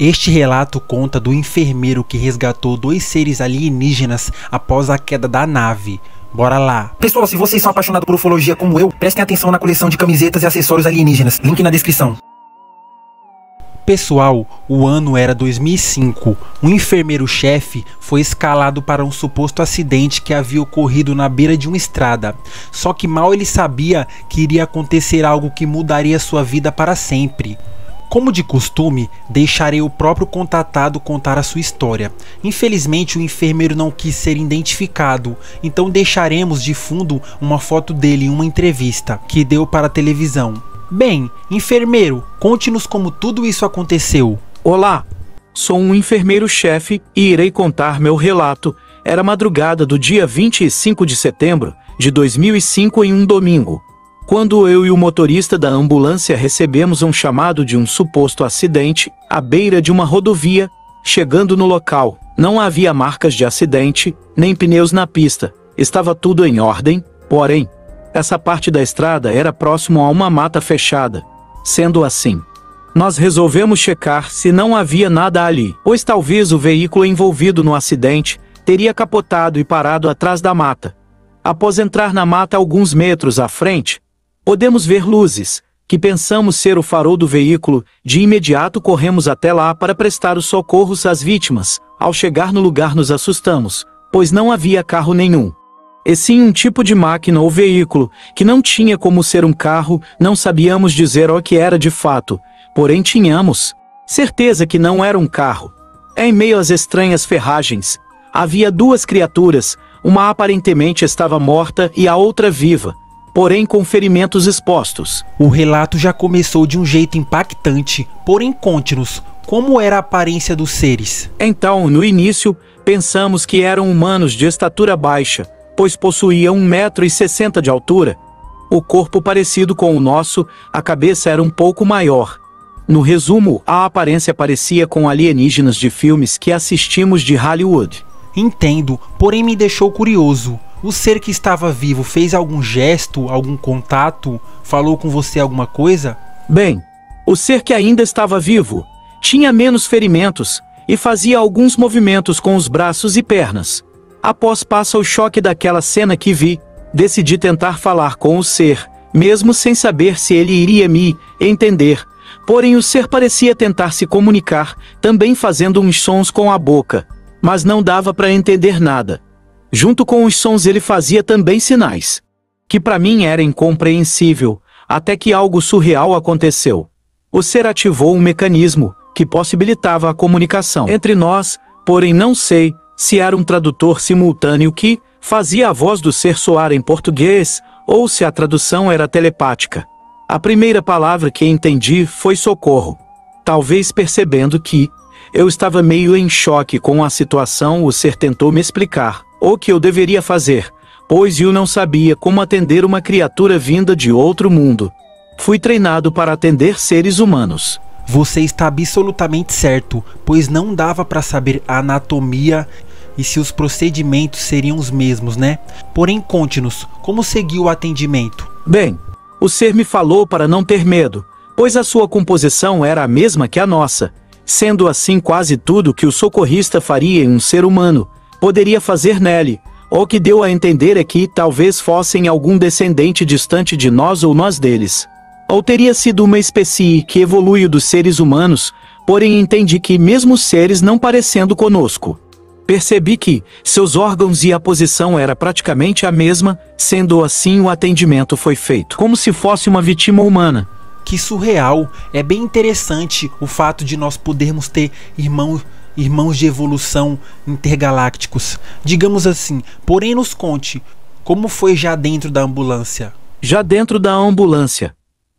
Este relato conta do enfermeiro que resgatou 2 seres alienígenas após a queda da nave. Bora lá! Pessoal, se vocês são apaixonados por ufologia como eu, prestem atenção na coleção de camisetas e acessórios alienígenas. Link na descrição. Pessoal, o ano era 2005. Um enfermeiro-chefe foi escalado para um suposto acidente que havia ocorrido na beira de uma estrada. Só que mal ele sabia que iria acontecer algo que mudaria sua vida para sempre. Como de costume, deixarei o próprio contatado contar a sua história. Infelizmente, o enfermeiro não quis ser identificado, então deixaremos de fundo uma foto dele em uma entrevista que deu para a televisão. Bem, enfermeiro, conte-nos como tudo isso aconteceu. Olá, sou um enfermeiro-chefe e irei contar meu relato. Era madrugada do dia 25 de setembro de 2005 em um domingo, quando eu e o motorista da ambulância recebemos um chamado de um suposto acidente à beira de uma rodovia. Chegando no local, não havia marcas de acidente, nem pneus na pista. Estava tudo em ordem, porém, essa parte da estrada era próximo a uma mata fechada. Sendo assim, nós resolvemos checar se não havia nada ali, pois talvez o veículo envolvido no acidente teria capotado e parado atrás da mata. Após entrar na mata alguns metros à frente, podemos ver luzes, que pensamos ser o farol do veículo. De imediato corremos até lá para prestar os socorros às vítimas. Ao chegar no lugar nos assustamos, pois não havia carro nenhum, e sim um tipo de máquina ou veículo, que não tinha como ser um carro. Não sabíamos dizer o que era de fato, porém tínhamos certeza que não era um carro. Em meio às estranhas ferragens, havia 2 criaturas, uma aparentemente estava morta e a outra viva, porém com ferimentos expostos. O relato já começou de um jeito impactante, porém conte-nos, como era a aparência dos seres? Então, no início, pensamos que eram humanos de estatura baixa, pois possuíam 1,60 m de altura. O corpo parecido com o nosso, a cabeça era um pouco maior. No resumo, a aparência parecia com alienígenas de filmes que assistimos de Hollywood. Entendo, porém me deixou curioso. O ser que estava vivo fez algum gesto, algum contato? Falou com você alguma coisa? Bem, o ser que ainda estava vivo tinha menos ferimentos e fazia alguns movimentos com os braços e pernas. Após passar o choque daquela cena que vi, decidi tentar falar com o ser, mesmo sem saber se ele iria me entender. Porém o ser parecia tentar se comunicar, também fazendo uns sons com a boca, mas não dava para entender nada. Junto com os sons ele fazia também sinais, que para mim era incompreensível, até que algo surreal aconteceu. O ser ativou um mecanismo que possibilitava a comunicação entre nós, porém não sei se era um tradutor simultâneo que fazia a voz do ser soar em português, ou se a tradução era telepática. A primeira palavra que entendi foi socorro. Talvez percebendo que eu estava meio em choque com a situação, o ser tentou me explicar o que eu deveria fazer, pois eu não sabia como atender uma criatura vinda de outro mundo. Fui treinado para atender seres humanos. Você está absolutamente certo, pois não dava para saber a anatomia e se os procedimentos seriam os mesmos, né? Porém, conte-nos, como seguiu o atendimento? Bem, o ser me falou para não ter medo, pois a sua composição era a mesma que a nossa. Sendo assim, quase tudo que o socorrista faria em um ser humano poderia fazer nele. O que deu a entender é que talvez fossem algum descendente distante de nós ou nós deles. Ou teria sido uma espécie que evoluiu dos seres humanos, porém entendi que mesmo os seres não parecendo conosco. Percebi que seus órgãos e a posição era praticamente a mesma. Sendo assim, o atendimento foi feito como se fosse uma vítima humana. Que surreal! É bem interessante o fato de nós podermos ter irmãos de evolução intergalácticos, digamos assim. Porém, nos conte, como foi já dentro da ambulância? Já dentro da ambulância,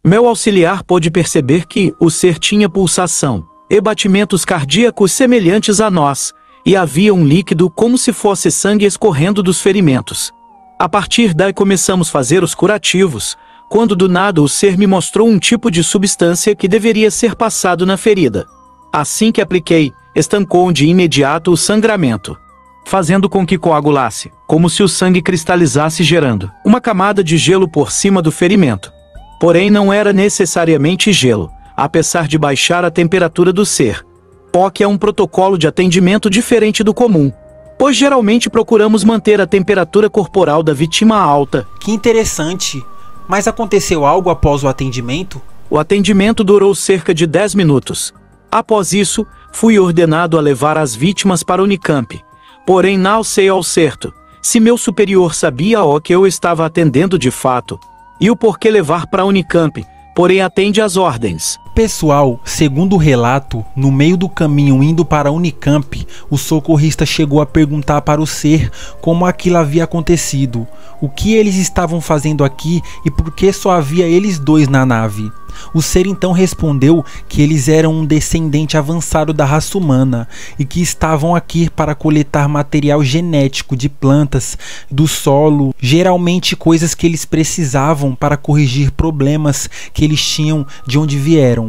meu auxiliar pôde perceber que o ser tinha pulsação e batimentos cardíacos semelhantes a nós, e havia um líquido como se fosse sangue escorrendo dos ferimentos. A partir daí começamos a fazer os curativos, quando do nada o ser me mostrou um tipo de substância que deveria ser passado na ferida. Assim que apliquei, estancou de imediato o sangramento, fazendo com que coagulasse, como se o sangue cristalizasse, gerando uma camada de gelo por cima do ferimento. Porém não era necessariamente gelo, apesar de baixar a temperatura do ser. POC é um protocolo de atendimento diferente do comum, pois geralmente procuramos manter a temperatura corporal da vítima alta. Que interessante. Mas aconteceu algo após o atendimento? O atendimento durou cerca de 10 minutos. Após isso, fui ordenado a levar as vítimas para a Unicamp. Porém, não sei ao certo se meu superior sabia o que eu estava atendendo de fato e o porquê levar para a Unicamp, porém atende às ordens. Pessoal, segundo o relato, no meio do caminho indo para a Unicamp, o socorrista chegou a perguntar para o ser como aquilo havia acontecido, o que eles estavam fazendo aqui e por que só havia eles dois na nave. O ser então respondeu que eles eram um descendente avançado da raça humana e que estavam aqui para coletar material genético de plantas, do solo, geralmente coisas que eles precisavam para corrigir problemas que eles tinham de onde vieram.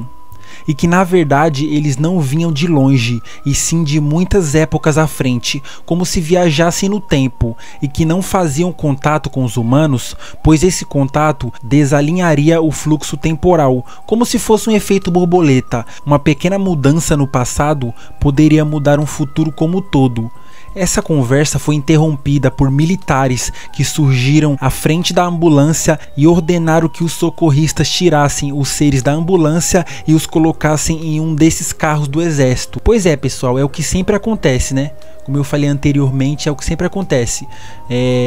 E que na verdade eles não vinham de longe, e sim de muitas épocas à frente, como se viajassem no tempo, e que não faziam contato com os humanos, pois esse contato desalinharia o fluxo temporal, como se fosse um efeito borboleta. Uma pequena mudança no passado poderia mudar um futuro como um todo. Essa conversa foi interrompida por militares que surgiram à frente da ambulância e ordenaram que os socorristas tirassem os seres da ambulância e os colocassem em um desses carros do exército. Pois é, pessoal, é o que sempre acontece, né? Como eu falei anteriormente, é o que sempre acontece.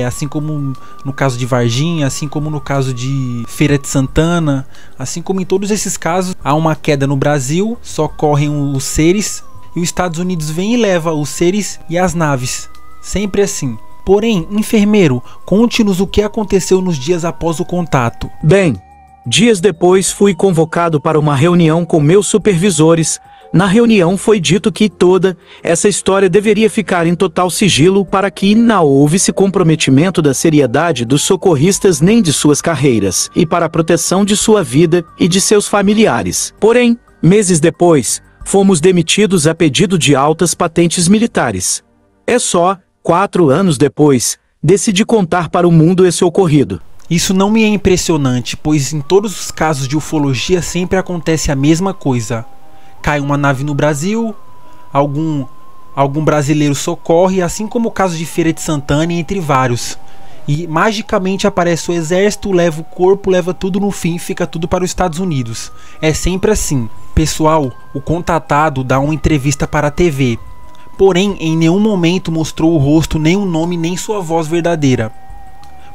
Assim como no caso de Varginha, assim como no caso de Feira de Santana, assim como em todos esses casos, há uma queda no Brasil, socorrem os seres, e os Estados Unidos vem e leva os seres e as naves, sempre assim. Porém, enfermeiro, conte-nos o que aconteceu nos dias após o contato. Bem, dias depois fui convocado para uma reunião com meus supervisores. Na reunião foi dito que toda essa história deveria ficar em total sigilo para que não houvesse comprometimento da seriedade dos socorristas nem de suas carreiras, e para a proteção de sua vida e de seus familiares. Porém, meses depois, fomos demitidos a pedido de altas patentes militares. É só 4 anos depois, decidi contar para o mundo esse ocorrido. Isso não me é impressionante, pois em todos os casos de ufologia sempre acontece a mesma coisa. Cai uma nave no Brasil, algum brasileiro socorre, assim como o caso de Feira de Santana, entre vários. E magicamente aparece o exército, leva o corpo, leva tudo, no fim fica tudo para os Estados Unidos. É sempre assim. Pessoal, o contatado dá uma entrevista para a TV. Porém, em nenhum momento mostrou o rosto, nem o nome, nem sua voz verdadeira.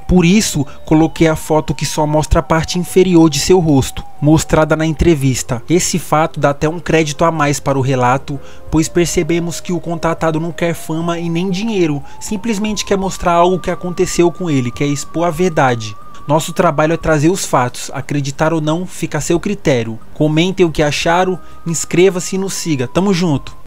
Por isso, coloquei a foto que só mostra a parte inferior de seu rosto, mostrada na entrevista. Esse fato dá até um crédito a mais para o relato, pois percebemos que o contatado não quer fama e nem dinheiro, simplesmente quer mostrar algo que aconteceu com ele, quer expor a verdade. Nosso trabalho é trazer os fatos, acreditar ou não, fica a seu critério. Comentem o que acharam, inscreva-se e nos siga. Tamo junto!